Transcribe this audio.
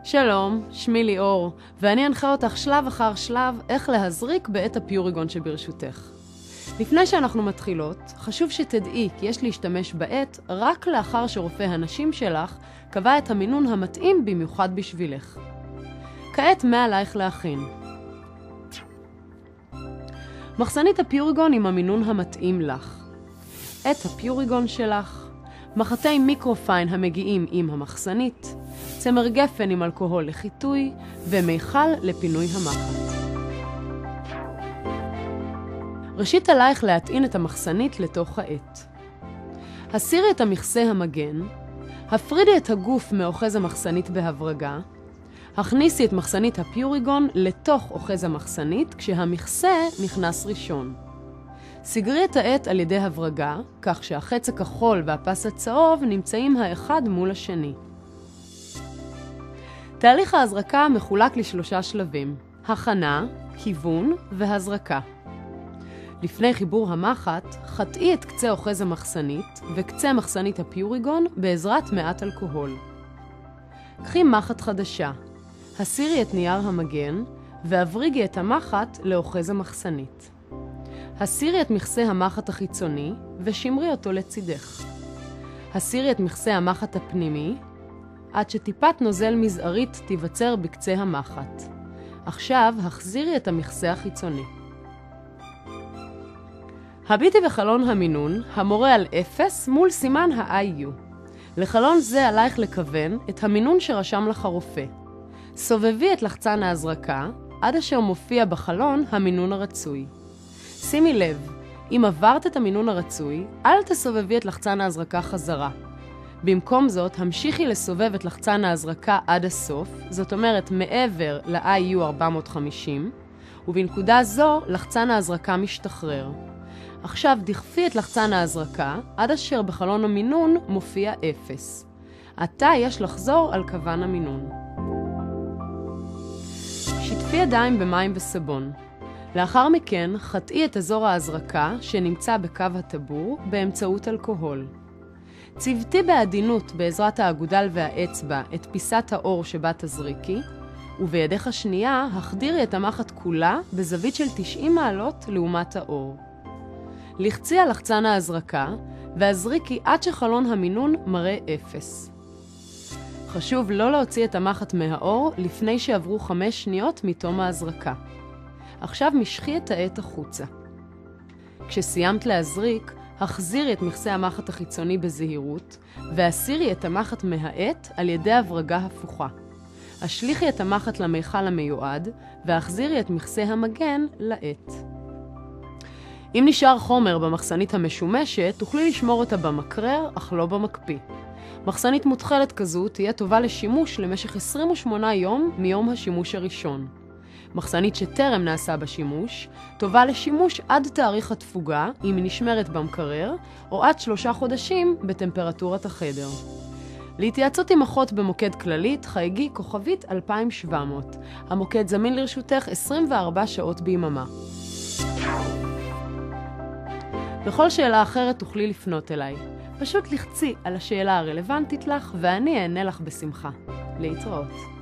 שלום, שמי ליאור, ואני אנחה אותך שלב אחר שלב איך להזריק בעת הפיוריגון שברשותך. לפני שאנחנו מתחילות, חשוב שתדעי כי יש להשתמש בעת רק לאחר שרופא הנשים שלך קבע את המינון המתאים במיוחד בשבילך. כעת מה עלייך להכין? מחסנית הפיוריגון עם המינון המתאים לך. את הפיוריגון שלך, מחטי מיקרופיין המגיעים עם המחסנית, צמר גפן עם אלכוהול לחיטוי ומיכל לפינוי המחט. ראשית עלייך להטעין את המחסנית לתוך העט. הסירי את המכסה המגן, הפרידי את הגוף מאוחז המחסנית בהברגה, הכניסי את מחסנית הפיוריגון לתוך אוחז המחסנית כשהמכסה נכנס ראשון. סגרי את העט על ידי הברגה, כך שהחץ הכחול והפס הצהוב נמצאים האחד מול השני. תהליך ההזרקה מחולק לשלושה שלבים: הכנה, כיוון והזרקה. לפני חיבור המחט, חטאי את קצה אוחז המחסנית וקצה מחסנית הפיוריגון בעזרת מעט אלכוהול. קחי מחט חדשה, הסירי את נייר המגן והבריגי את המחט לאוחז המחסנית. הסירי את מכסה המחט החיצוני ושמרי אותו לצידך. הסירי את מכסה המחט הפנימי עד שטיפת נוזל מזערית תיווצר בקצה המחט. עכשיו החזירי את המכסה החיצוני. הביטי בחלון המינון המורה על 0 מול סימן ה-IU. לחלון זה עלייך לכוון את המינון שרשם לך הרופא. סובבי את לחצן ההזרקה עד אשר מופיע בחלון המינון הרצוי. שימי לב, אם עברת את המינון הרצוי, אל תסובבי את לחצן ההזרקה חזרה. במקום זאת, המשיכי לסובב את לחצן ההזרקה עד הסוף, זאת אומרת מעבר ל-IU 450, ובנקודה זו לחצן ההזרקה משתחרר. עכשיו דחפי את לחצן ההזרקה עד אשר בחלון המינון מופיע 0. עתה יש לחזור על כוון המינון. שטפי ידיים במים וסבון. לאחר מכן חטאי את אזור ההזרקה שנמצא בקו הטבור באמצעות אלכוהול. צבתי בעדינות בעזרת האגודל והאצבע את פיסת האור שבה תזריקי, ובידך השנייה החדירי את המחט כולה בזווית של 90 מעלות לעומת האור. לחצי על לחצן ההזרקה והזריקי עד שחלון המינון מראה 0. חשוב לא להוציא את המחט מהאור לפני שעברו 5 שניות מתום ההזרקה. עכשיו משכי את העט החוצה. כשסיימת להזריק, החזירי את מכסה המחט החיצוני בזהירות, והסירי את המחט מהעט על ידי הברגה הפוכה. השליחי את המחט למיכל המיועד, והחזירי את מכסה המגן לעט. אם נשאר חומר במחסנית המשומשת, תוכלי לשמור אותה במקרר, אך לא במקפיא. מחסנית מותחלת כזו תהיה טובה לשימוש למשך 28 יום מיום השימוש הראשון. מחסנית שטרם נעשה בשימוש, טובה לשימוש עד תאריך התפוגה, אם היא נשמרת במקרר, או עד 3 חודשים בטמפרטורת החדר. להתייעצות עם אחות במוקד כללית, חייגי כוכבית 2700. המוקד זמין לרשותך 24 שעות ביממה. בכל שאלה אחרת תוכלי לפנות אליי. פשוט לחצי על השאלה הרלוונטית לך ואני אענה לך בשמחה. להתראות.